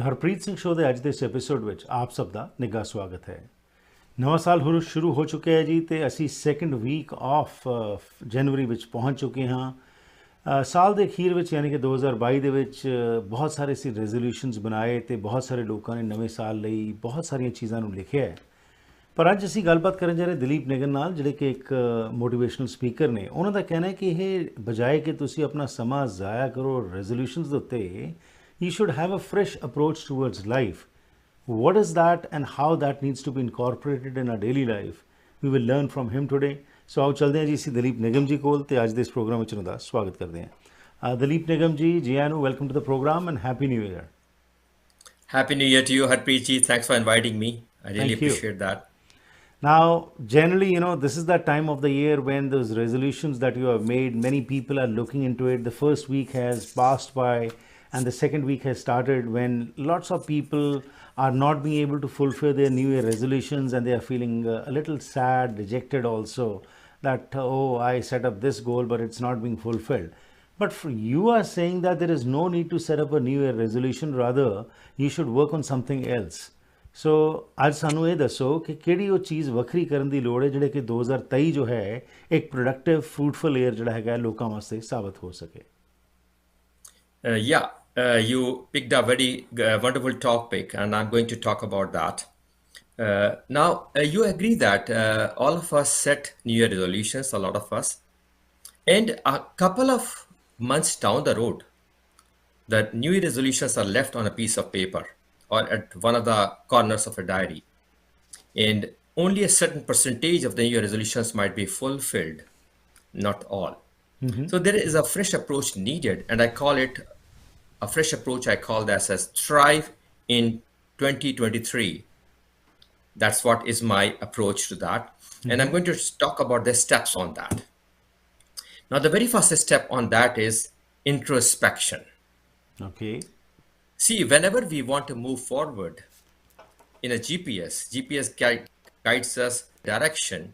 Harpreet Singh show ਦੇ ਅੱਜ ਦੇ ਇਸ ਐਪੀਸੋਡ ਵਿੱਚ ਆਪ ਸਭ ਦਾ ਨਿੱਘਾ ਸਵਾਗਤ ਹੈ। ਨਵਾਂ ਸਾਲ ਸ਼ੁਰੂ ਹੋ ਚੁੱਕਿਆ ਹੈ ਜੀ ਤੇ ਅਸੀਂ ਸੈਕੰਡ ਵੀਕ ਆਫ ਜਨਵਰੀ ਵਿੱਚ ਪਹੁੰਚ ਚੁੱਕੇ ਹਾਂ। ਸਾਲ ਦੇ ਅਖੀਰ ਵਿੱਚ ਯਾਨੀ ਕਿ 2022 ਦੇ ਵਿੱਚ ਬਹੁਤ ਸਾਰੇ ਅਸੀਂ ਰੈਜ਼ੋਲੂਸ਼ਨਸ ਬਣਾਏ ਤੇ ਬਹੁਤ ਸਾਰੇ ਲੋਕਾਂ ਨੇ ਨਵੇਂ ਸਾਲ ਲਈ ਬਹੁਤ ਸਾਰੀਆਂ ਚੀਜ਼ਾਂ ਨੂੰ ਲਿਖਿਆ ਹੈ। ਪਰ ਅੱਜ ਅਸੀਂ ਗੱਲਬਾਤ ਕਰਨ ਜਾ ਰਹੇ ਦਿਲੀਪ ਨਿਗਮ ਨਾਲ, ਜਿਹੜੇ ਕਿ ਇੱਕ ਮੋਟੀਵੇਸ਼ਨਲ ਸਪੀਕਰ ਨੇ। ਉਹਨਾਂ ਦਾ ਕਹਿਣਾ ਹੈ ਕਿ ਇਹ ਬਜਾਏ ਕਿ ਤੁਸੀਂ ਆਪਣਾ ਸਮਾਂ ਜ਼ਾਇਆ ਕਰੋ ਰੈਜ਼ੋਲੂਸ਼ਨਸ ਦੇ ਉੱਤੇ, you should have a fresh approach towards life. What is that and how that needs to be incorporated in our daily life? We will learn from him today. So ਆਓ ਚਲਦੇ ਹਾਂ ਜੀ ਅਸੀਂ ਦਿਲੀਪ ਨਿਗਮ ਜੀ ਕੋਲ ਤੇ ਅੱਜ ਦੇ ਇਸ ਪ੍ਰੋਗਰਾਮ ਵਿੱਚ ਉਹਨਾਂ ਦਾ ਸਵਾਗਤ ਕਰਦੇ ਹਾਂ। ਦਿਲੀਪ ਨਿਗਮ ਜੀ, ਜੀ ਆਇਆਂ ਨੂੰ, welcome to the programme and happy new year. Happy New Year to you, Harpreet ji. Thanks for inviting me. I really Thank you. appreciate that. Now, generally, this is that time of the year when those resolutions that you have made, many people are looking into it. The first week has passed by and the second week has started, when lots of people are not being able to fulfill their New Year resolutions and they are feeling a little sad, dejected also that, oh, I set up this goal, but it's not being fulfilled. But you are saying that there is no need to set up a New Year resolution, rather you should work on something else. ਸੋ ਅੱਜ ਸਾਨੂੰ ਇਹ ਦੱਸੋ ਕਿ ਕਿਹੜੀ ਉਹ ਚੀਜ਼ ਵੱਖਰੀ ਕਰਨ ਦੀ ਲੋੜ ਹੈ ਜਿਹੜੇ ਕਿ 2023 ਜੋ ਹੈ ਇੱਕ ਪ੍ਰੋਡਕਟਿਵ ਫਰੂਟਫੁਲ ਈਅਰ ਜਿਹੜਾ ਹੈਗਾ ਲੋਕਾਂ ਵਾਸਤੇ ਸਾਬਤ ਹੋ ਸਕੇ। You picked a very wonderful topic and I'm going to talk about that. Now, you agree that all of us set New Year resolutions, a lot of us, and a couple of months down the road, the New Year resolutions are left on a piece of paper or at one of the corners of a diary. And only a certain percentage of the New Year resolutions might be fulfilled, not all. So there is a fresh approach needed, and I call it a fresh approach. I call that as Thrive in 2023. That's what is my approach to that. And I'm going to talk about the steps on that. Now, the very first step on that is introspection. Okay. See, whenever we want to move forward in a GPS guides us direction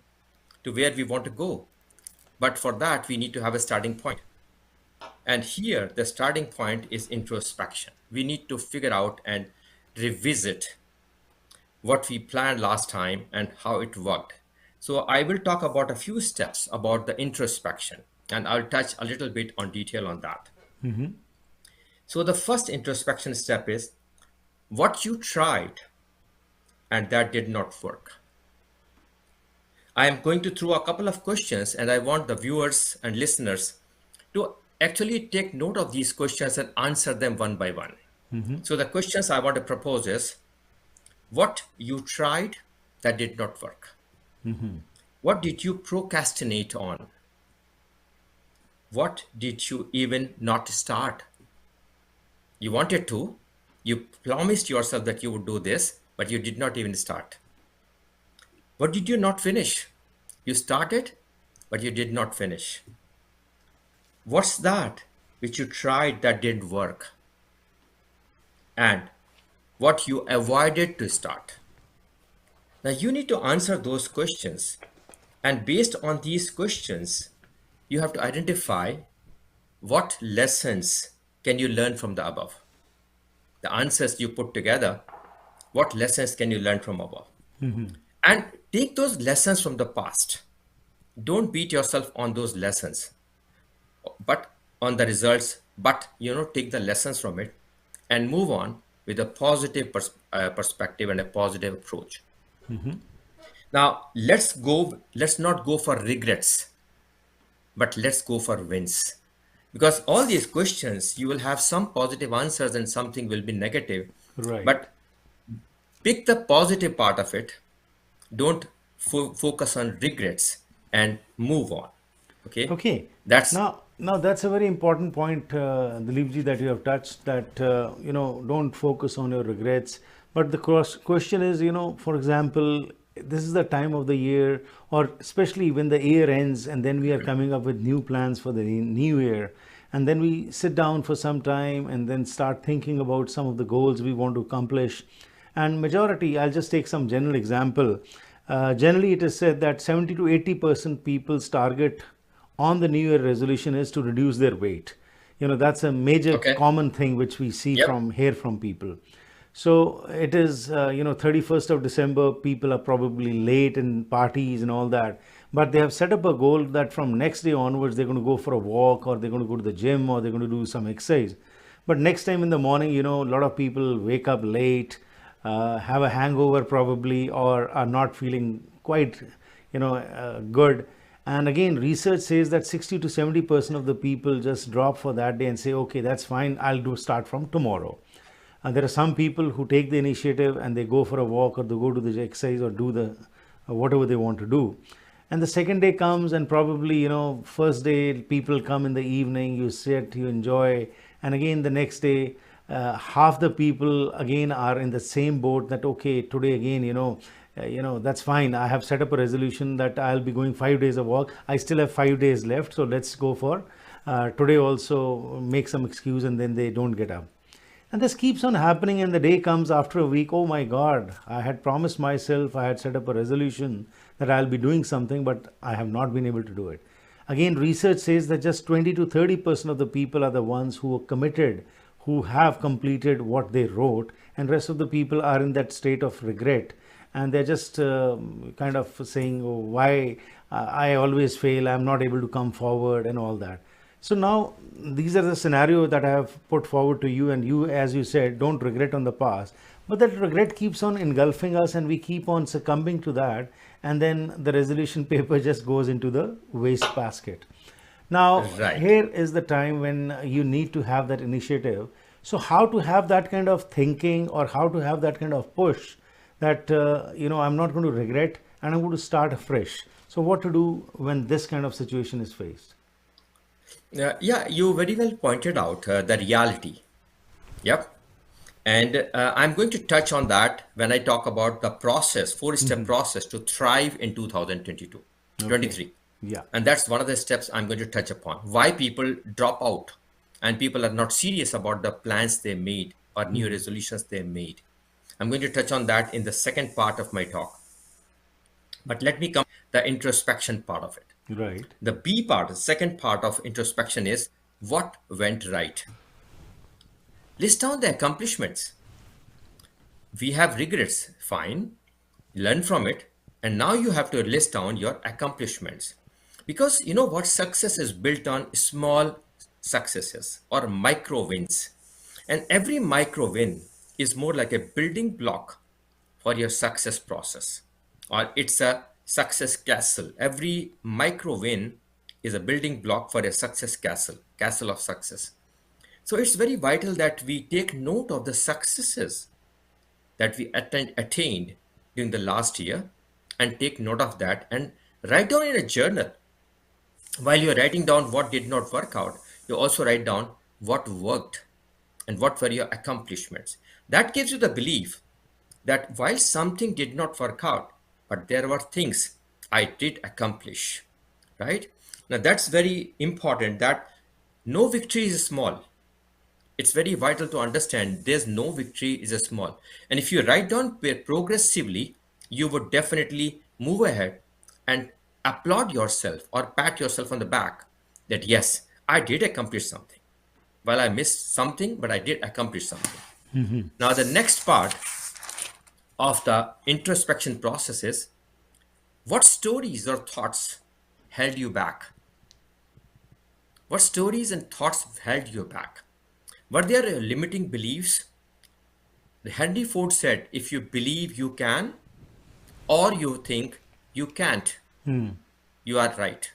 to where we want to go. But for that, we need to have a starting point. And here, the starting point is introspection. We need to figure out and revisit what we planned last time and how it worked. So I will talk about a few steps about the introspection, and I'll touch a little bit on detail on that. So the first introspection step is what you tried and that did not work. I am going to throw a couple of questions and I want the viewers and listeners to actually take note of these questions and answer them one by one. So the questions I want to propose is what you tried that did not work. What did you procrastinate on? What did you even not start? You wanted to, you promised yourself that you would do this, but you did not even start. What did you not finish? You started, but you did not finish. What's that which you tried that didn't work? And what you avoided to start. Now you need to answer those questions. And based on these questions, you have to identify what lessons can you learn from the above? The answers you put together, what lessons can you learn from above? And take those lessons from the past. Don't beat yourself on those lessons, but on the results, but take the lessons from it and move on with a positive perspective and a positive approach. Now, let's not go for regrets, but let's go for wins. Because all these questions, you will have some positive answers and something will be negative. Right. But pick the positive part of it. Don't focus on regrets and move on. Okay. Now that's a very important point, Dileep ji, that you have touched. That don't focus on your regrets. But the question is, for example, this is the time of the year, or especially when the year ends and then we are coming up with new plans for the new year, and then we sit down for some time and then start thinking about some of the goals we want to accomplish. And majority, I'll just take some general example. Generally it is said that 70 to 80% people's target on the New Year resolution is to reduce their weight. That's a major common thing which we see from people. So it is, 31st of December, people are probably late in parties and all that. But they have set up a goal that from next day onwards, they're going to go for a walk, or they're going to go to the gym, or they're going to do some exercise. But next time in the morning, a lot of people wake up late, have a hangover probably, or are not feeling quite, good. And again, research says that 60 to 70% of the people just drop for that day and say, okay, that's fine, I'll do start from tomorrow. And there are some people who take the initiative and they go for a walk, or they go to the exercise, or do the whatever they want to do. And the second day comes, and probably, first day people come in the evening, you sit, you enjoy. And again, the next day, half the people again are in the same boat, that, okay, today again, that's fine. I have set up a resolution that I'll be going 5 days of walk. I still have 5 days left. So let's go for today also, make some excuse, and then they don't get up. And this keeps on happening, and the day comes after a week. Oh my God, I had promised myself, I had set up a resolution that I'll be doing something, but I have not been able to do it. Again, research says that just 20 to 30% of the people are the ones who are committed, who have completed what they wrote, and rest of the people are in that state of regret. And they're just kind of saying, oh, why I always fail, I'm not able to come forward, and all that. So now these are the scenario that I have put forward to you, and you, as you said, don't regret on the past, but that regret keeps on engulfing us, and we keep on succumbing to that, and then the resolution paper just goes into the waste basket. Now Right. here is the time when you need to have that initiative. So how to have that kind of thinking, or how to have that kind of push, that I'm not going to regret, and I'm going to start afresh. So what to do when this kind of situation is faced? Yeah, you very well pointed out the reality. Yep. And I'm going to touch on that when I talk about the process, four-step process to thrive in 2022, Okay. 23. Yeah. And that's one of the steps I'm going to touch upon. Why people drop out and people are not serious about the plans they made or new resolutions they made. I'm going to touch on that in the second part of my talk. But let me come to the introspection part of it. Right. The B part, the second part of introspection is what went right. List down the accomplishments. We have regrets, fine, learn from it, and now you have to list down your accomplishments. Because you know what? Success is built on small successes or micro wins. And every micro win is more like a building block for your success process, or it's a success castle. Every micro win is a building block for a success castle, castle of success. So it's very vital that we take note of the successes that we attained during the last year, and take note of that and write down in a journal. While you're writing down what did not work out, you also write down what worked and what were your accomplishments. That gives you the belief that while something did not work out, but there were things I did accomplish, right? Now that's very important, that no victory is small. It's very vital to understand there's no victory is a small. And if you write down progressively, you would definitely move ahead and applaud yourself or pat yourself on the back that yes, I did accomplish something. Well, I missed something, but I did accomplish something. Now, the next part of the introspection process is what stories or thoughts held you back? What stories and thoughts held you back? Were there limiting beliefs? Henry Ford said, if you believe you can or you think you can't, you are right.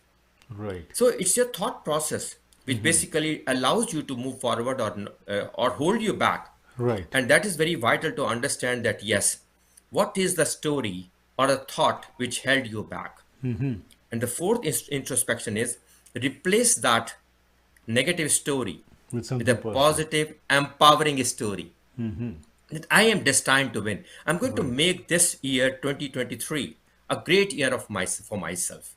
Right. So it's your thought process which basically allows you to move forward or hold you back. Right. And that is very vital to understand that yes, what is the story or a thought which held you back? And the fourth introspection is replace that negative story With with a something positive. positive, empowering story. That I am destined to win. I'm going to Right. make this year 2023 a great year for myself.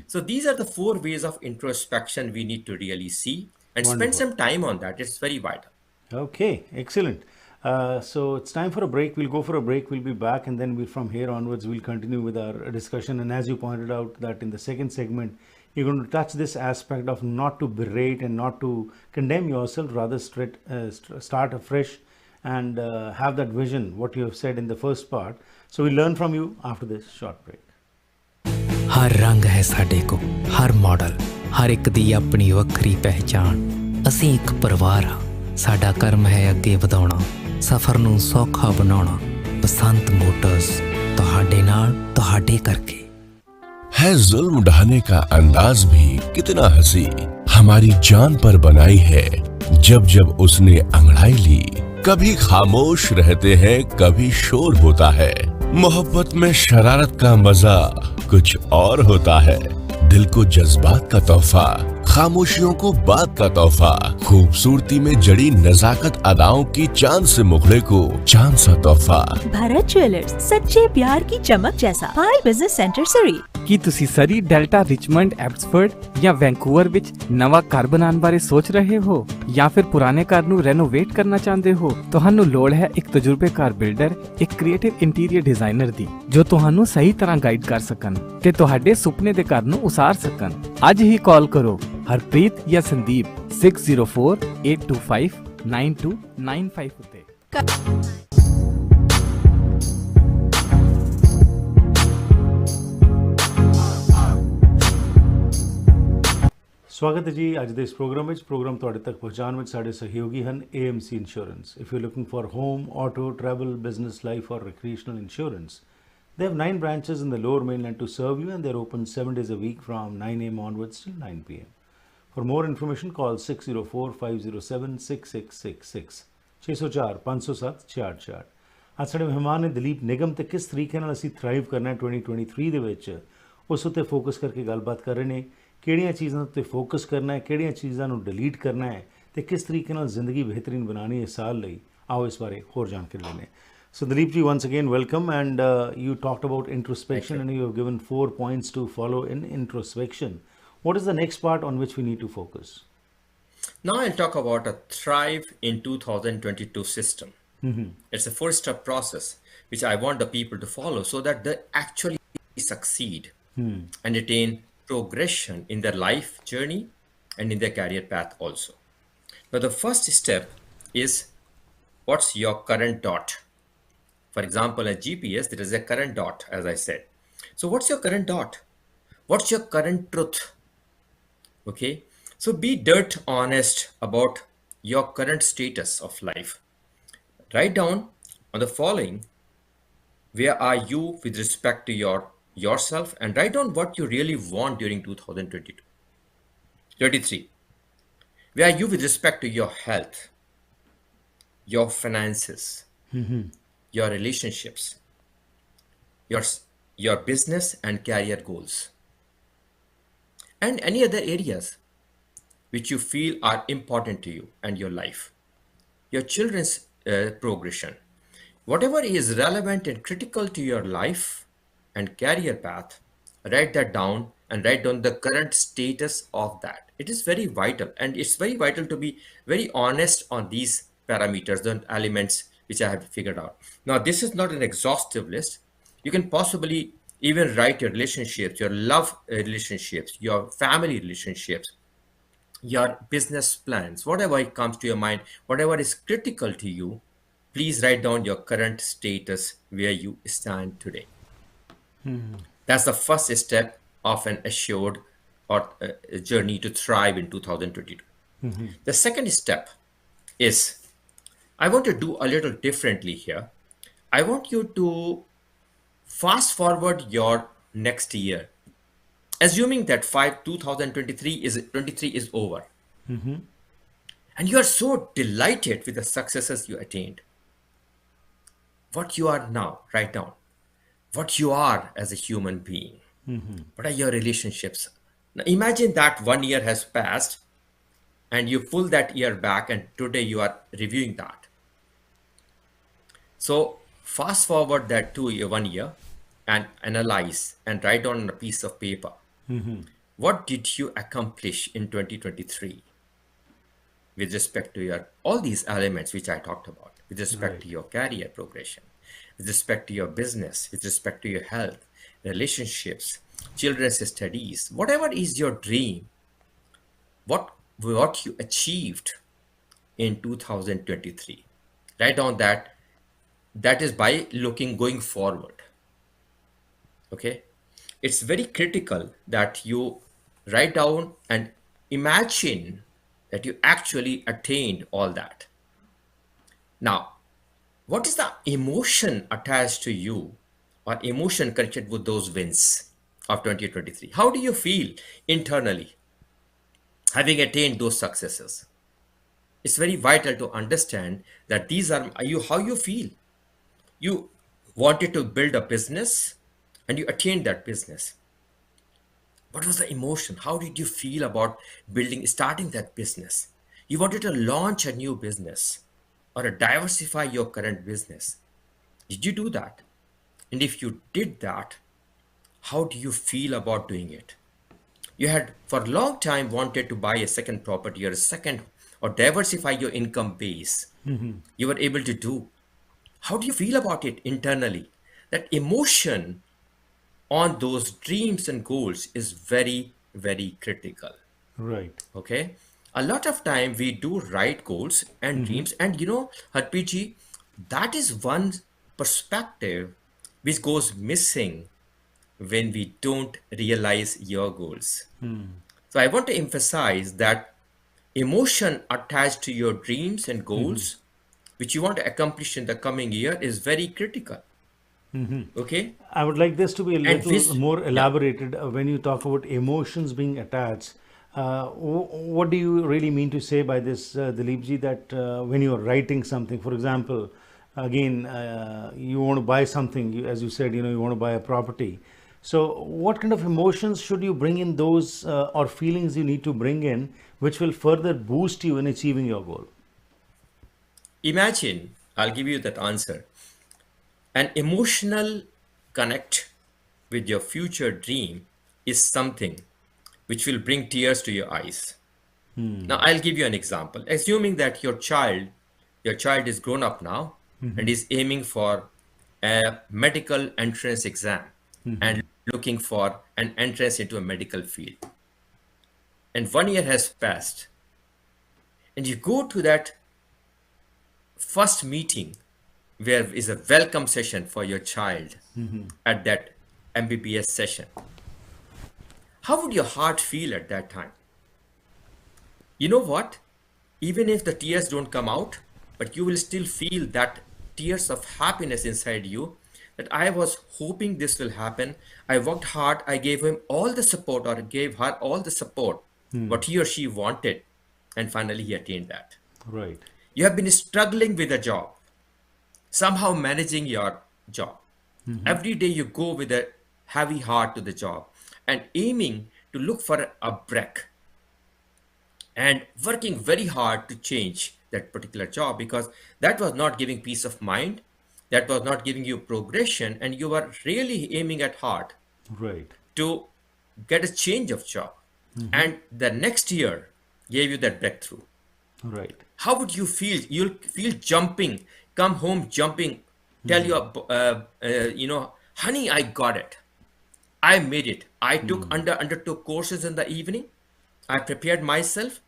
So these are the four ways of introspection we need to really see and spend Wonderful. some time on that. It's very vital. Okay, excellent. So it's time for a break. We'll go for a break. We'll be back, and then from here onwards we'll continue with our discussion. And as you pointed out, that in the second segment, you're going to touch this aspect of not to berate and not to condemn yourself, rather start afresh and have that vision, what you have said in the first part. So we'll learn from you after this short break. ਹਰ ਰੰਗ ਹੈ ਸਾਡੇ ਕੋ, ਹਰ model, ਹਰ ਇੱਕ ਦੀ ਆਪਣੀ ਵੱਖਰੀ ਪਹਿਚਾਣ। ਅਸੀਂ ਇੱਕ ਪਰਿਵਾਰ ਹਾਂ, ਸਾਡਾ ਕਰਮ ਹੈ ਅੱਗੇ ਵਧਾਉਣਾ, ਸਫ਼ਰ ਨੂੰ ਸੌਖਾ ਬਣਾਉਣਾ। ਬਸੰਤ ਮੋਟਰਸ, ਤੁਹਾਡੇ ਨਾਲ, ਤੁਹਾਡੇ ਕਰਕੇ। है जुल्म ढाने का अंदाज भी कितना हंसी, हमारी जान पर बनाई है जब जब उसने अंगड़ाई ली। कभी खामोश रहते हैं, कभी शोर होता है। मोहब्बत में शरारत का मजा कुछ और होता है। दिल को जज्बात का तोहफा, खामोशियों को बात का तोहफा, खूबसूरती में जड़ी नजाकत अदाओं की चांद से मुखड़े को चांद सा तोहफा। भारत ज्वेलर्स, सच्चे प्यार की चमक जैसा। हाई बिजनेस सेंटर सरी। ਕੀ ਤੁਸੀਂ ਸਰੀ, ਡੈਲਟਾ, ਰਿਚਮੰਡ, ਐਬਸਫੋਰਡ ਜਾਂ ਵੈਂਕੂਵਰ ਵਿੱਚ ਨਵਾਂ ਘਰ ਬਣਾਉਣ ਬਾਰੇ ਸੋਚ ਰਹੇ ਹੋ ਜਾਂ ਫਿਰ ਪੁਰਾਣੇ ਘਰ ਨੂੰ ਰੈਨੋਵੇਟ ਕਰਨਾ ਚਾਹੁੰਦੇ ਹੋ? ਤੁਹਾਨੂੰ ਲੋੜ ਹੈ ਇੱਕ ਤਜਰਬੇਕਾਰ ਬਿਲਡਰ, ਇੱਕ ਕ੍ਰੀਏਟਿਵ ਇੰਟੀਰੀਅਰ ਡਿਜ਼ਾਈਨਰ ਦੀ, ਜੋ ਤੁਹਾਨੂੰ ਸਹੀ ਤਰ੍ਹਾਂ ਗਾਈਡ ਕਰ ਸਕਣ ਤੇ ਤੁਹਾਡੇ ਸੁਪਨੇ ਦੇ ਘਰ ਨੂੰ ਉਸਾਰ ਸਕਣ। ਅੱਜ ਹੀ ਕਾਲ ਕਰੋ ਹਰਪ੍ਰੀਤ ਜਾਂ ਸੰਦੀਪ 6048259295 ਉੱਤੇ। ਸਵਾਗਤ ਹੈ ਜੀ ਅੱਜ ਦੇ ਇਸ ਪ੍ਰੋਗਰਾਮ ਵਿੱਚ। ਪ੍ਰੋਗਰਾਮ ਤੁਹਾਡੇ ਤੱਕ ਪਹੁੰਚਾਉਣ ਵਿੱਚ ਸਾਡੇ ਸਹਿਯੋਗੀ ਹਨ AMC Insurance. If you're looking for home, auto, travel, business, life or recreational insurance, they have 9 branches in the lower mainland to serve you and they're open 7 days a week from 9 a.m. onwards till 9 p.m. For more information, call 604-507-6666 604-507-6666। ਅੱਜ ਸਾਡੇ ਮਹਿਮਾਨ ਨੇ ਦਲੀਪ ਨਿਗਮ ਤੇ ਕਿਸ ਤਰੀਕੇ ਨਾਲ ਅਸੀਂ ਥਰਾਈਵ ਕਰਨਾ ਹੈ 2023 ਦੇ ਵਿੱਚ ਉਸ ਉੱਤੇ ਫੋਕਸ ਕਰਕੇ ਗੱਲਬਾਤ ਕਰ ਰਹੇ ਨੇ। ਕਿਹੜੀਆਂ ਚੀਜ਼ਾਂ ਉੱਤੇ ਫੋਕਸ ਕਰਨਾ ਹੈ, ਕਿਹੜੀਆਂ ਚੀਜ਼ਾਂ ਨੂੰ ਡਿਲੀਟ ਕਰਨਾ ਹੈ ਤੇ ਕਿਸ ਤਰੀਕੇ ਨਾਲ ਜ਼ਿੰਦਗੀ ਬਿਹਤਰੀਨ ਬਣਾਉਣੀ ਹੈ ਇਸ ਸਾਲ ਲਈ। ਆਓ ਇਸ ਬਾਰੇ ਹੋਰ ਜਾਣਕਾਰੀ ਲੈਂਦੇ ਹਾਂ। So Dileep ji, once again welcome, and you talked about introspection and you have given 4 points to follow in introspection. What is the next part on which we need to focus? Now I'll talk about a Thrive in 2022 system. It's a 4-step process which I want the people to follow so that they actually succeed and attain progression in their life journey and in their career path also. Now the first step is, what's your current dot? For example, at GPS there is a current dot, as I said. So what's your current dot? What's your current truth? Okay, so be dirt honest about your current status of life. Write down on the following: where are you with respect to yourself, and write down what you really want during 2022. 33. Where are you with respect to your health, your finances, your relationships, your business and career goals, and any other areas which you feel are important to you and your life, your children's progression, whatever is relevant and critical to your life and career path. Write that down and write down the current status of that. It is very vital, and it's very vital to be very honest on these parameters, the elements which I have figured out. Now this is not an exhaustive list. You can possibly even write your relationships, your love relationships, your family relationships, your business plans, whatever it comes to your mind, whatever is critical to you. Please write down your current status, where you stand today. That's the first step of an assured or journey to thrive in 2022. The second step is, I want to do a little differently here. I want you to fast forward your next year, assuming that 2023 is over. And you are so delighted with the successes you attained. What you are now, write down. What you are as a human being. What are your relationships? Now imagine that 1 year has passed and you pull that year back and today you are reviewing that. So fast forward that 1 year and analyze and write down on a piece of paper. What did you accomplish in 2023 with respect to all these elements which I talked about, with respect to your career progression, with respect to your business, with respect to your health, relationships, children's studies, whatever is your dream, what you achieved in 2023. Write down that. That is by going forward. Okay, it's very critical that you write down and imagine that you actually attained all that. Now, what is the emotion attached to you or emotion connected with those wins of 2023? How do you feel internally having attained those successes? It's very vital to understand that these are you how you feel. You wanted to build a business and you attained that business. What was the emotion? How did you feel about starting that business? You wanted to launch a new business or diversify your current business. Did you do that? And if you did that, how do you feel about doing it? You had for a long time wanted to buy a second property or a second or diversify your income base. You were able to do. How do you feel about it internally? That emotion on those dreams and goals is very, very critical. Right. Okay. A lot of time we do write goals and dreams, and Harpiji, that is one perspective which goes missing when we don't realize your goals. So I want to emphasize that emotion attached to your dreams and goals, which you want to accomplish in the coming year, is very critical. Okay. I would like this to be a And little more yeah. elaborated when you talk about emotions being attached. What do you really mean to say by this, Dileep ji, that when you are writing something, for example, again, you want to buy something, as you said, you want to buy a property. So what kind of emotions should you bring in those or feelings you need to bring in, which will further boost you in achieving your goal? Imagine, I'll give you that answer. An emotional connect with your future dream is something which will bring tears to your eyes. Now, I'll give you an example. Assuming that your child is grown up now and is aiming for a medical entrance exam and looking for an entrance into a medical field. And 1 year has passed. And you go to that first meeting where is a welcome session for your child at that MBBS session. How would your heart feel at that time? You know what? Even if the tears don't come out, but you will still feel that tears of happiness inside you, that I was hoping this will happen. I worked hard. I gave him all the support or gave her all the support, what he or she wanted. And finally he attained that. Right. You have been struggling with a job, somehow managing your job. Every day you go with a heavy heart to the job and aiming to look for a break and working very hard to change that particular job because that was not giving peace of mind, that was not giving you progression, and you were really aiming at hard Right. to get a change of job. And the next year gave you that breakthrough. Right. How would you feel? You'll feel jumping, come home jumping, tell your, honey, I got it. I made it. I undertook courses in the evening. I prepared myself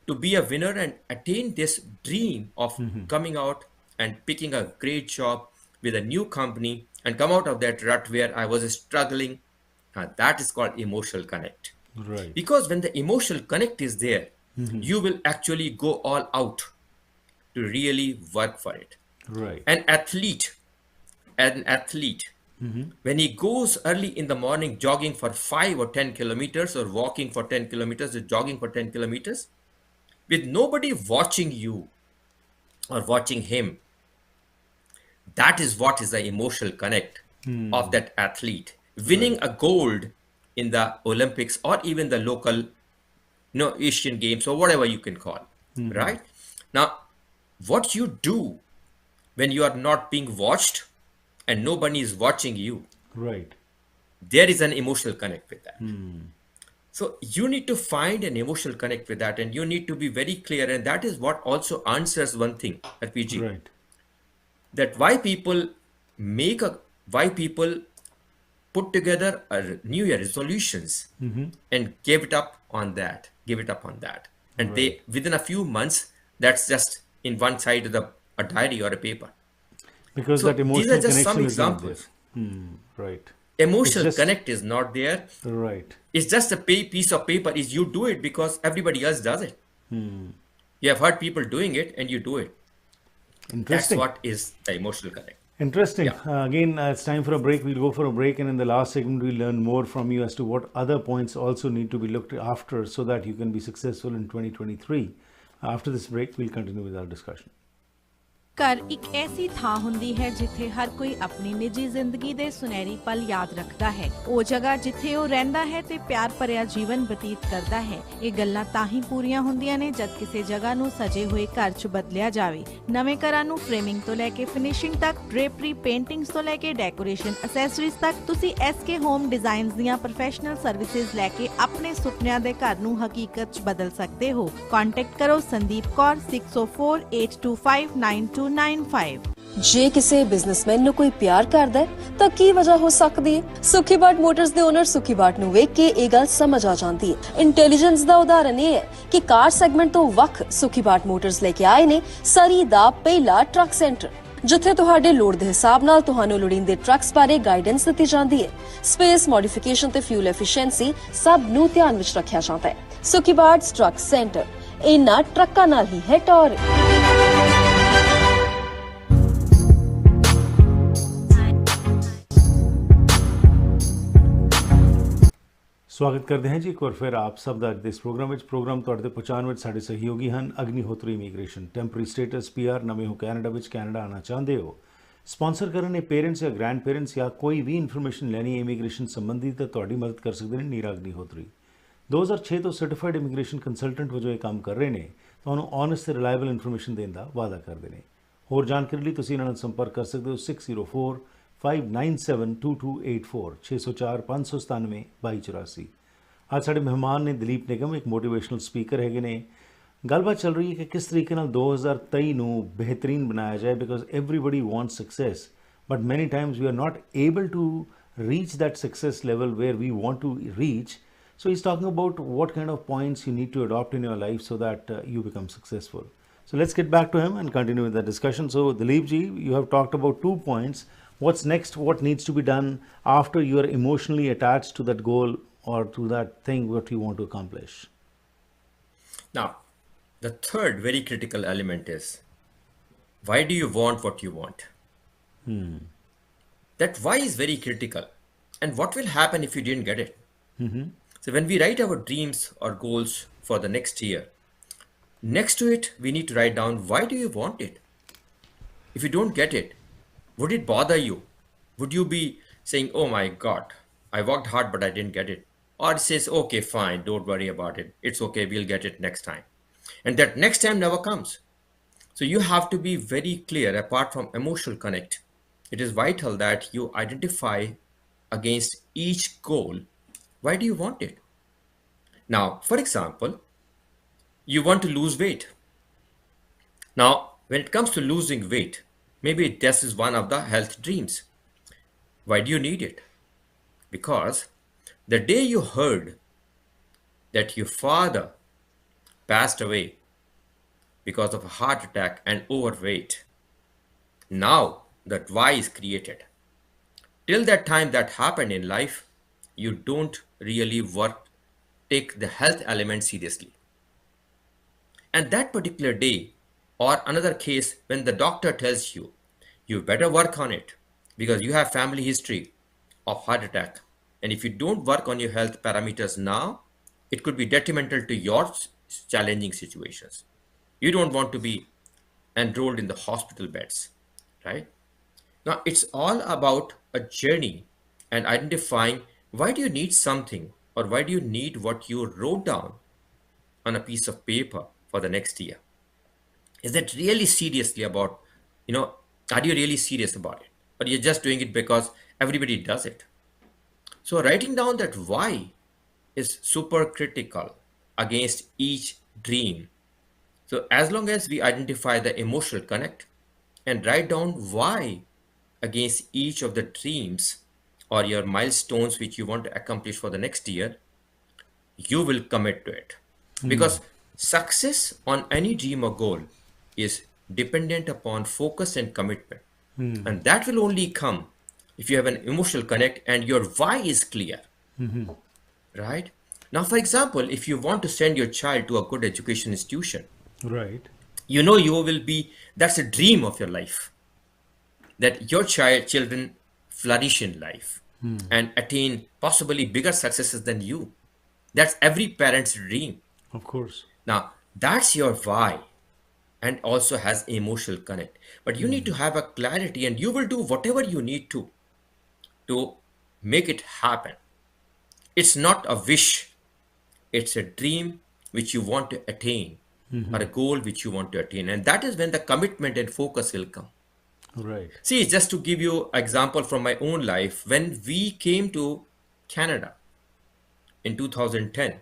to be a winner and attain this dream of coming out and picking a great job with a new company and come out of that rut where I was struggling. That is called emotional connect. Right. Because when the emotional connect is there, you will actually go all out to really work for it. Right. An athlete, when he goes early in the morning jogging for 5 or 10 kilometers or walking for 10 kilometers or jogging for 10 kilometers, with nobody watching you or watching him, that is what is the emotional connect of that athlete. Winning a gold in the Olympics or even the local Asian Games or whatever you can call, right? Now, what you do when you are not being watched and nobody is watching you, Right. there is an emotional connect with that. So you need to find an emotional connect with that, and you need to be very clear. And that is what also answers one thing at PG, Right. that why people put together a New Year resolutions and give it up on that. And they within a few months, that's just in one side of the a diary or a paper. Because So that these are emotional just some connection is not there. examples. Right. It's Emotional just connect is not there. right. It's just a piece of paper. Is you do it because everybody else does it. You have heard people doing it and you do it. That's Interesting. what is the emotional connect. Interesting. Yeah. Again, it's time for a break. We'll go for a break, and in the last segment, we'll learn more from you as to what other points also need to be looked after so that you can be successful in 2023. After this break, we'll continue with our discussion. ਘਰ ਇੱਕ ਐਸੀ ਥਾਂ ਹੁੰਦੀ ਹੈ ਜਿੱਥੇ ਹਰ ਕੋਈ ਆਪਣੀ ਨਿੱਜੀ ਜ਼ਿੰਦਗੀ ਦੇ ਸੁਨਹਿਰੀ ਪਲ ਯਾਦ ਰੱਖਦਾ ਹੈ। ਉਹ ਜਗ੍ਹਾ ਜਿੱਥੇ ਉਹ ਰਹਿੰਦਾ ਹੈ ਤੇ ਪਿਆਰ ਭਰਿਆ ਜੀਵਨ ਬਤੀਤ ਕਰਦਾ ਹੈ। ਇਹ ਗੱਲਾਂ ਤਾਂ ਹੀ ਪੂਰੀਆਂ ਹੁੰਦੀਆਂ ਨੇ ਜਦ ਕਿਸੇ ਜਗ੍ਹਾ ਨੂੰ ਸਜੇ ਹੋਏ ਘਰ 'ਚ ਬਦਲਿਆ ਜਾਵੇ। ਨਵੇਂ ਘਰਾਂ ਨੂੰ ਫਰੇਮਿੰਗ ਤੋਂ ਲੈ ਕੇ ਫਿਨਿਸ਼ਿੰਗ ਤੱਕ, ਡ੍ਰੇਪਰੀ, ਪੇਂਟਿੰਗਸ ਤੋਂ ਲੈ ਕੇ ਡੈਕੋਰੇਸ਼ਨ ਐਸੈਸਰੀਜ਼ ਤੱਕ, ਤੁਸੀਂ SK ਹੋਮ ਡਿਜ਼ਾਈਨਸ ਦੀਆਂ ਪ੍ਰੋਫੈਸ਼ਨਲ ਸਰਵਿਸਿਜ਼ ਲੈ ਕੇ ਆਪਣੇ ਸੁਪਨਿਆਂ ਦੇ ਘਰ ਨੂੰ ਹਕੀਕਤ 'ਚ ਬਦਲ ਸਕਦੇ ਹੋ। ਕੰਟੈਕਟ ਕਰੋ ਸੰਦੀਪ ਕੌਰ 6048259295। ਜੇ ਕਿਸੇ ਬਿਜ਼ਨਸਮੈਨ ਨੂੰ ਕੋਈ ਪਿਆਰ ਕਰਦਾ ਹੈ ਤਾਂ ਕੀ ਵਜ੍ਹਾ ਹੋ ਸਕਦੀ ਹੈ। ਸੁਖੀ ਬਾਟ ਮੋਟਰਸ ਦੇ ਓਨਰ ਸੁਖੀ ਬਾਟ ਨੂੰ ਵੇਖ ਕੇ ਇਹ ਗੱਲ ਸਮਝ ਆ ਜਾਂਦੀ ਹੈ। ਇੰਟੈਲੀਜੈਂਸ ਦਾ ਉਦਾਹਰਨ ਇਹ ਹੈ ਕਿ ਕਾਰ ਸੈਗਮੈਂਟ ਤੋਂ ਵੱਖ ਸੁਖੀ ਬਾਟ ਮੋਟਰਸ ਲੈ ਕੇ ਆਏ ਨੇ ਸਰੀ ਦਾ ਪਹਿਲਾ ਟਰੱਕ ਸੈਂਟਰ, ਜਿੱਥੇ ਤੁਹਾਡੇ ਲੋੜ ਦੇ ਹਿਸਾਬ ਨਾਲ ਤੁਹਾਨੂੰ ਲੋੜੀਂਦੇ ਟਰੱਕਸ ਬਾਰੇ ਗਾਈਡੈਂਸ ਦਿੱਤੀ ਜਾਂਦੀ ਹੈ। ਸਪੇਸ, ਮੋਡੀਫਿਕੇਸ਼ਨ ਤੇ ਫਿਊਲ ਐਫੀਸ਼ੀਐਂਸੀ ਸਭ ਨੂੰ ਧਿਆਨ ਵਿੱਚ ਰੱਖਿਆ ਜਾਂਦਾ ਹੈ। ਸੁਖੀ ਬਾਟ ਟਰੱਕ ਸੈਂਟਰ ਇਹਨਾਂ ਟਰੱਕਾਂ ਨਾਲ ਹੀ ਹੈ ਟੌਰ। ਸਵਾਗਤ ਕਰਦੇ ਹਾਂ ਜੀ ਇੱਕ ਵਾਰ ਫਿਰ ਆਪ ਸਭ ਦਾ ਅੱਜ ਦੇ ਇਸ ਪ੍ਰੋਗਰਾਮ ਵਿੱਚ। ਪ੍ਰੋਗਰਾਮ ਤੁਹਾਡੇ ਤੱਕ ਪਹੁੰਚਾਉਣ ਵਿੱਚ ਸਾਡੇ ਸਹਿਯੋਗੀ ਹਨ Agnihotri immigration. Temporary status PR, ਨਵੇਂ ਹੋ ਕੈਨੇਡਾ ਵਿੱਚ, ਕੈਨੇਡਾ ਆਉਣਾ ਚਾਹੁੰਦੇ ਹੋ, ਸਪਾਂਸਰ ਕਰਨ ਨੇ ਪੇਰੈਂਟਸ ਜਾਂ ਗ੍ਰੈਂਡ ਪੇਰੈਂਟਸ ਜਾਂ ਕੋਈ ਵੀ ਇਨਫੋਰਮੇਸ਼ਨ ਲੈਣੀ ਹੈ ਇਮੀਗ੍ਰੇਸ਼ਨ ਸੰਬੰਧੀ ਤਾਂ ਤੁਹਾਡੀ ਮਦਦ ਕਰ ਸਕਦੇ ਨੇ ਨੀਰਾ ਅਗਨੀਹੋਤਰੀ। 2006 ਤੋਂ ਸਰਟੀਫਾਈਡ ਇਮੀਗ੍ਰੇਸ਼ਨ ਕੰਸਲਟੈਂਟ ਵਜੋਂ ਇਹ ਕੰਮ ਕਰ ਰਹੇ ਨੇ। ਤੁਹਾਨੂੰ ਓਨੈਸਟ ਤੇ ਰਿਲਾਇਬਲ ਇਨਫੋਰਮੇਸ਼ਨ ਦੇਣ ਦਾ ਵਾਅਦਾ ਕਰਦੇ ਨੇ। ਹੋਰ ਜਾਣਕਾਰੀ ਲਈ ਤੁਸੀਂ ਇਹਨਾਂ ਨਾਲ ਸੰਪਰਕ ਕਰ ਸਕਦੇ ਹੋ 6045972284 604 597 2284। ਅੱਜ ਸਾਡੇ ਮਹਿਮਾਨ ਨੇ ਦਲੀਪ ਨਿਗਮ, ਇੱਕ ਮੋਟੀਵੇਸ਼ਨਲ ਸਪੀਕਰ ਹੈਗੇ ਨੇ। ਗੱਲਬਾਤ ਚੱਲ ਰਹੀ ਹੈ ਕਿ ਕਿਸ ਤਰੀਕੇ ਨਾਲ 2023 ਨੂੰ ਬਿਹਤਰੀਨ ਬਣਾਇਆ ਜਾਏ, because everybody wants success but many times we are not able to reach that success level where we want to reach. So he's talking about what kind of points you need to adopt in your life so that you become successful. So let's get back to him and continue with the discussion. So Dileep ji, you have talked about 2 points. What's next? What needs to be done after you are emotionally attached to that goal or to that thing what you want to accomplish? Now, the third very critical element is, why do you want what you want? That why is very critical. And what will happen if you didn't get it? So when we write our dreams or goals for the next year, next to it, we need to write down, why do you want it? If you don't get it, would it bother you? Would you be saying, oh my God, I worked hard, but I didn't get it? Or it says, okay, fine, don't worry about it. It's okay, we'll get it next time. And that next time never comes. So you have to be very clear, apart from emotional connect. It is vital that you identify against each goal, why do you want it? Now, for example, you want to lose weight. Now, when it comes to losing weight, maybe this is one of the health dreams. Why do you need it? Because the day you heard that your father passed away because of a heart attack and overweight, now that why is created. Till that time that happened in life, you don't really take the health element seriously. And that particular day, or another case when the doctor tells you, you better work on it because you have family history of heart attack. And if you don't work on your health parameters now, it could be detrimental to your challenging situations. You don't want to be enrolled in the hospital beds, right? Now, it's all about a journey and identifying why do you need something or why do you need what you wrote down on a piece of paper for the next year. Is that really seriously about, are you really serious about it? Or you're just doing it because everybody does it? So writing down that why is super critical against each dream. So as long as we identify the emotional connect and write down why against each of the dreams or your milestones which you want to accomplish for the next year, you will commit to it. Because success on any dream or goal is dependent upon focus and commitment. And that will only come if you have an emotional connect and your why is clear. Right? Now, for example, if you want to send your child to a good education institution, Right. you know you will be, that's a dream of your life, that your children flourish in life and attain possibly bigger successes than you. That's every parent's dream. Of course. Now, that's your why and also has emotional connect. But you need to have a clarity and you will do whatever you need to make it happen. It's not a wish, it's a dream which you want to attain or a goal which you want to attain. And that is when the commitment and focus will come. Right. See, just to give you an example from my own life, when we came to Canada in 2010,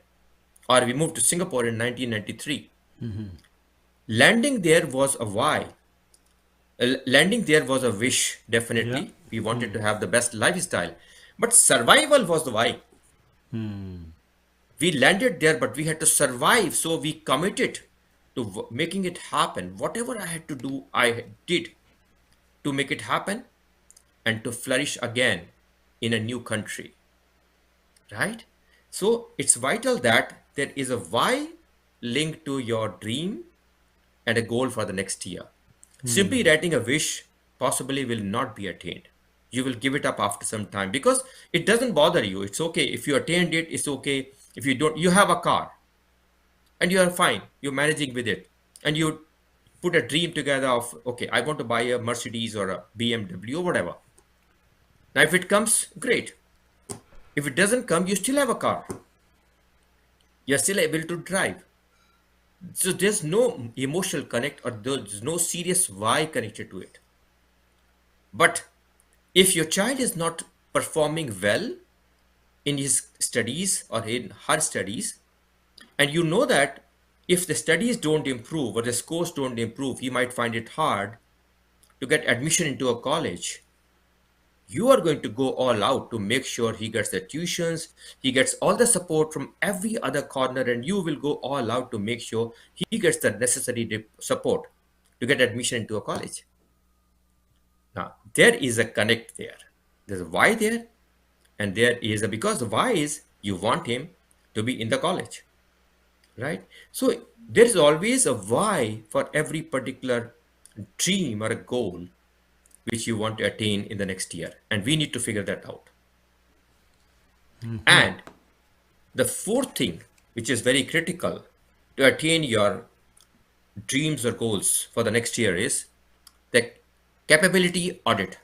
or we moved to Singapore in 1993, landing there was a why. Landing there was a wish, definitely. Yeah. We wanted to have the best lifestyle. But survival was the why. We landed there, but we had to survive. So we committed to making it happen. Whatever I had to do, I did to make it happen and to flourish again in a new country. Right? So it's vital that there is a why linked to your dream and a goal for the next year. Simply writing a wish possibly will not be attained. You will give it up after some time because it doesn't bother you. It's okay. If you attained it, it's okay. If you don't, you have a car and you are fine. You're managing with it. And you put a dream together of, okay, I want to buy a Mercedes or a BMW or whatever. Now, if it comes, great. If it doesn't come, you still have a car. You're still able to drive. So there's no emotional connect or there's no serious why connected to it. But if your child is not performing well in his studies or in her studies, and you know that if the studies don't improve or the scores don't improve, he might find it hard to get admission into a college. You are going to go all out to make sure he gets the tuitions, he gets all the support from every other corner, and you will go all out to make sure he gets the necessary support to get admission into a college. Now, there is a connect there. There's a why there, and there is a because the why is you want him to be in the college, right? So there is always a why for every particular dream or a goal which you want to attain in the next year. And we need to figure that out. And the fourth thing, which is very critical to attain your dreams or goals for the next year is the capability audit.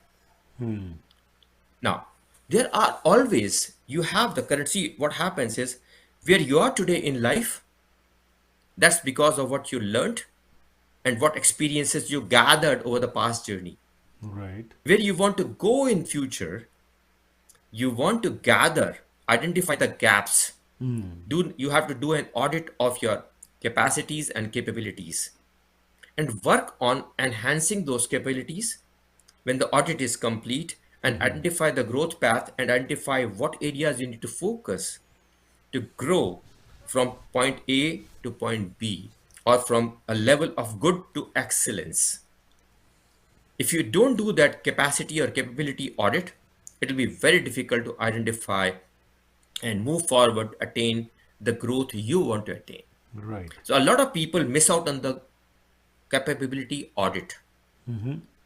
Now, there are always, you have the currency. What happens is where you are today in life, that's because of what you learned and what experiences you gathered over the past journey. Right. Where you want to go in future, you want to gather, identify the gaps. You have to do an audit of your capacities and capabilities and work on enhancing those capabilities when the audit is complete and identify the growth path and identify what areas you need to focus to grow from point A to point B or from a level of good to excellence. If you don't do that capacity or capability audit, it will be very difficult to identify and move forward, attain the growth you want to attain. Right. So a lot of people miss out on the capability audit.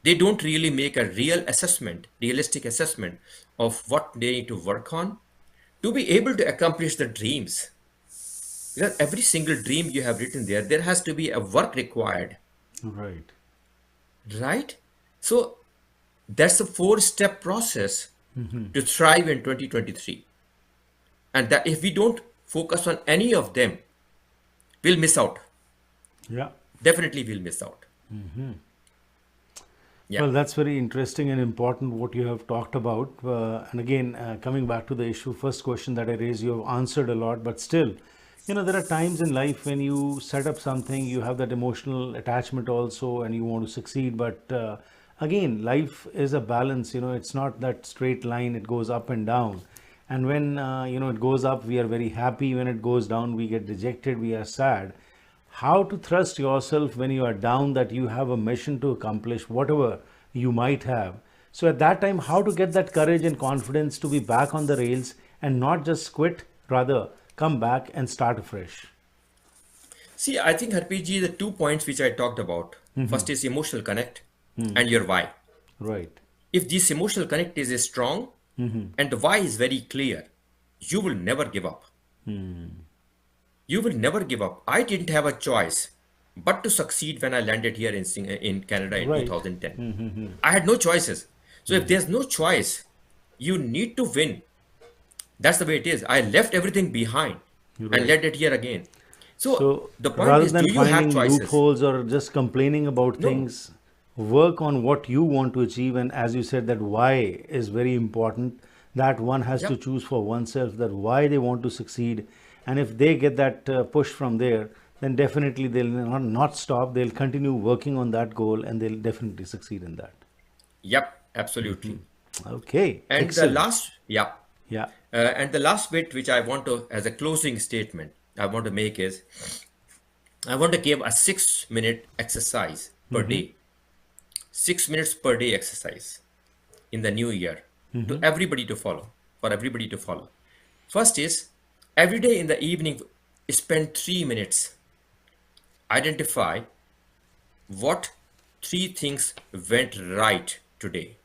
They don't really make a realistic assessment of what they need to work on to be able to accomplish the dreams. Because every single dream you have written there, there has to be a work required, Right. right? So that's a 4-step process to thrive in 2023. And that if we don't focus on any of them, we'll miss out. Yeah. Definitely we'll miss out. Yeah. Well, that's very interesting and important what you have talked about. And again, coming back to the issue, first question that I raised, you have answered a lot, but still, there are times in life when you set up something, you have that emotional attachment also, and you want to succeed. But again, life is a balance, it's not that straight line, it goes up and down. And when, it goes up, we are very happy. When it goes down, we get dejected, we are sad. how to trust yourself when you are down, that you have a mission to accomplish, whatever you might have. So at that time, how to get that courage and confidence to be back on the rails and not just quit, rather come back and start afresh. See, I think RPG, the 2 points which I talked about. First is emotional connect and your why. Right. If this emotional connect is strong and the why is very clear, you will never give up. You will never give up. I didn't have a choice but to succeed when I landed here in Canada in Right. 2010. I had no choices. So if there's no choice, you need to win. That's the way it is. I left everything behind and landed here again. So the point rather is, than do you have finding choices? loopholes or just complaining about No. things, work on what you want to achieve. And as you said, that why is very important, that one has to Yep. choose for oneself, that why they want to succeed. And if they get that push from there, then definitely they'll not stop. They'll continue working on that goal and they'll definitely succeed in that. Yep, absolutely. Okay. And Excellent. the last, yeah, Yeah. and the last bit which I want to, as a closing statement, I want to make is, I want to give a 6-minute exercise per day. 6 minutes per day exercise in the new year to everybody to follow, for everybody to follow. First is, every day in the evening, spend 3 minutes. Identify what 3 things went right today.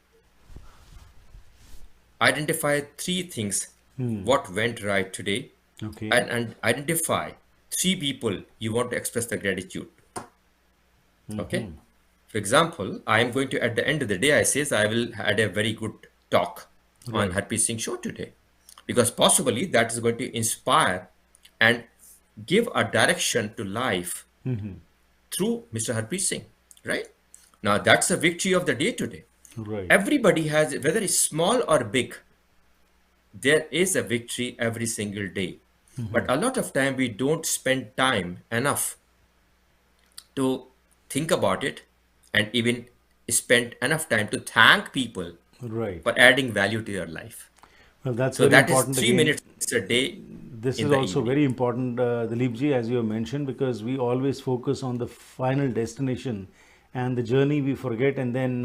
Identify 3 things what went right today, Okay. and identify 3 people you want to express the gratitude. Okay. For example, I am going to, at the end of the day, I says I will had a very good talk on Harpreet Singh show today, because possibly that is going to inspire and give a direction to life through Mr. Harpreet Singh, right? Now that's a victory of the day today. Right. Everybody has, whether it's small or big, there is a victory every single day. But a lot of time we don't spend time enough to think about it, and even spend enough time to thank people Right. for adding value to your life. Well, that's So very that is important. 3 minutes a day. This in is the also evening. very important, Dileep ji, as you have mentioned, because we always focus on the final destination and the journey we forget. And then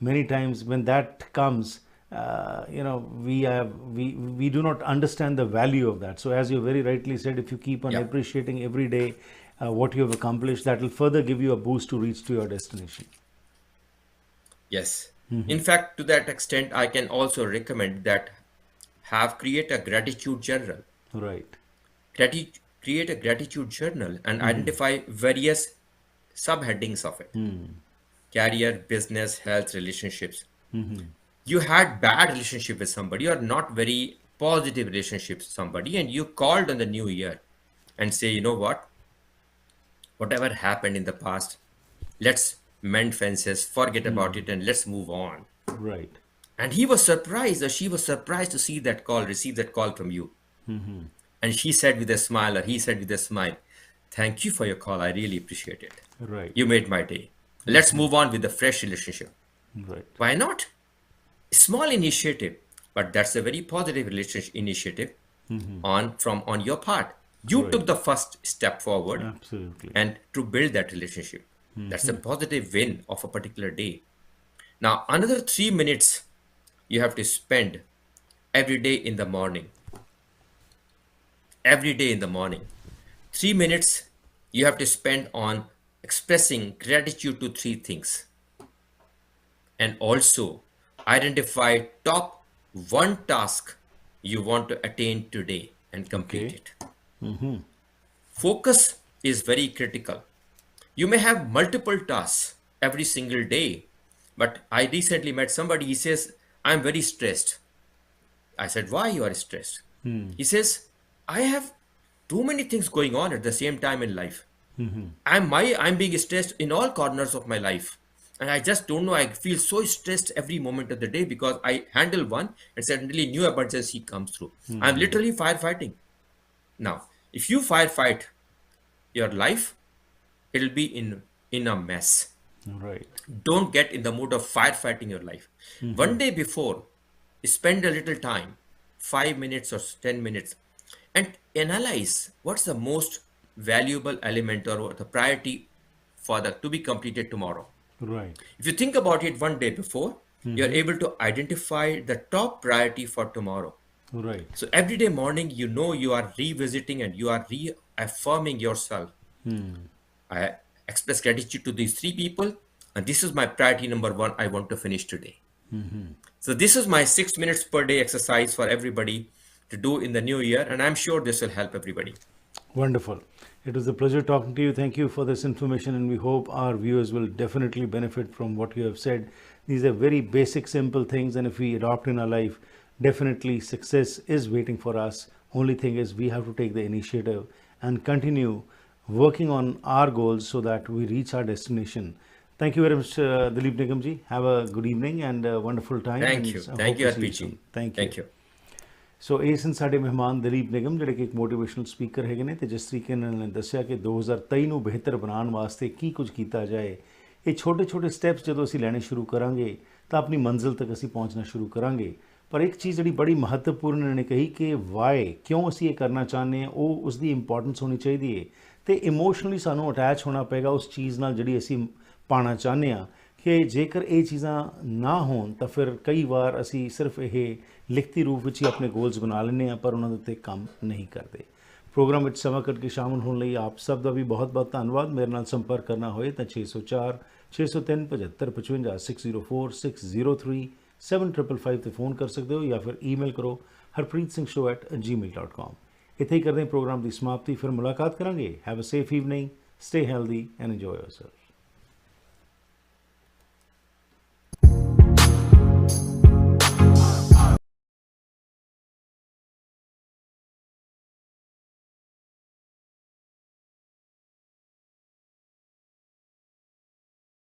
many times when that comes, we do not understand the value of that. So as you very rightly said, if you keep on Yeah. appreciating every day what you have accomplished, that will further give you a boost to reach to your destination. Yes. In fact, to that extent, I can also recommend that create a gratitude journal. Right. Create a gratitude journal and identify various subheadings of it: career, business, health, relationships. You had bad relationship with somebody, or not very positive relationship with somebody, and you called on the new year and say, you know what, whatever happened in the past, let's mend fences, forget about it, and let's move on. Right. And he was surprised, or she was surprised to receive that call from you. And she said with a smile, or he said with a smile, thank you for your call. I really appreciate it. Right. You made my day. Let's move on with a fresh relationship. Right. Why not? Small initiative, but that's a very positive relationship initiative on your part. You took the first step forward Absolutely. and to build that relationship. That's a positive win of a particular day. Now, another 3 minutes you have to spend every day in the morning. Every day in the morning. 3 minutes you have to spend on expressing gratitude to 3 things. And also identify top 1 task you want to attain today and complete it. Focus is very critical. You may have multiple tasks every single day, but I recently met somebody, he says, I'm very stressed. I said, why you are stressed? He says, I have too many things going on at the same time in life. I'm being stressed in all corners of my life. And I just don't know. I feel so stressed every moment of the day because I handle one and suddenly new emergency comes through. I'm literally firefighting. Now, if you firefight your life, it'll be in a mess. Right. Don't get in the mood of firefighting your life. One day before, spend a little time, 5 minutes or 10 minutes, and analyze what's the most valuable element or the priority for the to be completed tomorrow. Right. If you think about it one day before, you're able to identify the top priority for tomorrow. Right. So every day morning, you know you are revisiting and you are reaffirming yourself. I express gratitude to these three people, and this is my priority number one. I want to finish today. So this is my 6 minutes per day exercise for everybody to do in the new year, and I'm sure this will help everybody. Wonderful. It was a pleasure talking to you. Thank you for this information, and we hope our viewers will definitely benefit from what you have said. These are very basic, simple things, and if we adopt in our life, definitely success is waiting for us. Only thing is we have to take the initiative and continue working on our goals so that we reach our destination. Thank you very much, Dileep Nigam ji. Have a good evening and a wonderful time. Thank and you. I Thank hope you, to see RPG. soon. Thank you. Thank you. ਸੋ ਇਹ ਸਨ ਸਾਡੇ ਮਹਿਮਾਨ ਦਲੀਪ ਨਿਗਮ ਜਿਹੜੇ ਕਿ ਇੱਕ motivational speaker ਹੈਗੇ ਨੇ ਤੇ ਜਿਸ ਤਰੀਕੇ ਨਾਲ ਨੇ ਦੱਸਿਆ ਕਿ 2023 ਨੂੰ ਬਿਹਤਰ ਬਣਾਉਣ ਵਾਸਤੇ ਕੀ ਕੁਝ ਕੀਤਾ ਜਾਏ। ਇਹ ਛੋਟੇ-ਛੋਟੇ ਸਟੈਪਸ ਜਦੋਂ ਅਸੀਂ ਲੈਣੇ ਸ਼ੁਰੂ ਕਰਾਂਗੇ ਤਾਂ ਆਪਣੀ ਮੰਜ਼ਿਲ ਤੱਕ ਅਸੀਂ ਪਹੁੰਚਣਾ ਸ਼ੁਰੂ ਕਰਾਂਗੇ। ਪਰ ਇੱਕ ਚੀਜ਼ ਜਿਹੜੀ ਬੜੀ ਮਹੱਤਵਪੂਰਨ ਇਹਨਾਂ ਨੇ ਕਹੀ ਕਿ ਵਾਈ ਕਿਉਂ ਅਸੀਂ ਇਹ ਕਰਨਾ ਚਾਹੁੰਦੇ ਹਾਂ ਉਹ ਉਸ ਦੀ ਇੰਪੋਰਟੈਂਸ ਹੋਣੀ ਚਾਹੀਦੀ ਹੈ ਤੇ ਇਮੋਸ਼ਨਲੀ ਸਾਨੂੰ ਅਟੈਚ ਹੋਣਾ ਪਏਗਾ ਉਸ ਚੀਜ਼ ਨਾਲ ਜਿਹੜੀ ਅਸੀਂ ਪਾਉਣਾ ਚਾਹੁੰਦੇ ਹਾਂ ਕਿ ਜੇਕਰ ਇਹ ਚੀਜ਼ਾਂ ਨਾ ਹੋਣ ਤਾਂ ਫਿਰ ਕਈ ਵਾਰ ਅਸੀਂ ਸਿਰਫ ਇਹ ਲਿਖਤੀ ਰੂਪ ਵਿੱਚ ਹੀ ਆਪਣੇ ਗੋਲਸ ਬਣਾ ਲੈਂਦੇ ਹਾਂ ਪਰ ਉਹਨਾਂ ਦੇ ਉੱਤੇ ਕੰਮ ਨਹੀਂ ਕਰਦੇ। ਪ੍ਰੋਗਰਾਮ ਵਿੱਚ ਸਮਾਂ ਕੱਢ ਕੇ ਸ਼ਾਮਲ ਹੋਣ ਲਈ ਆਪ ਸਭ ਦਾ ਵੀ ਬਹੁਤ-ਬਹੁਤ ਧੰਨਵਾਦ। ਮੇਰੇ ਨਾਲ ਸੰਪਰਕ ਕਰਨਾ ਹੋਏ ਤਾਂ 604 603 7555 604 603 7555 ਤੇ ਫੋਨ ਕਰ ਸਕਦੇ ਹੋ ਜਾਂ ਫਿਰ ਈਮੇਲ ਕਰੋ harpreetsingh@gmail.com। ਇੱਥੇ ਹੀ ਕਰਦੇ ਹਾਂ ਪ੍ਰੋਗਰਾਮ ਦੀ ਸਮਾਪਤੀ। ਫਿਰ ਮੁਲਾਕਾਤ ਕਰਾਂਗੇ। Have a safe evening, stay healthy and enjoy yourself.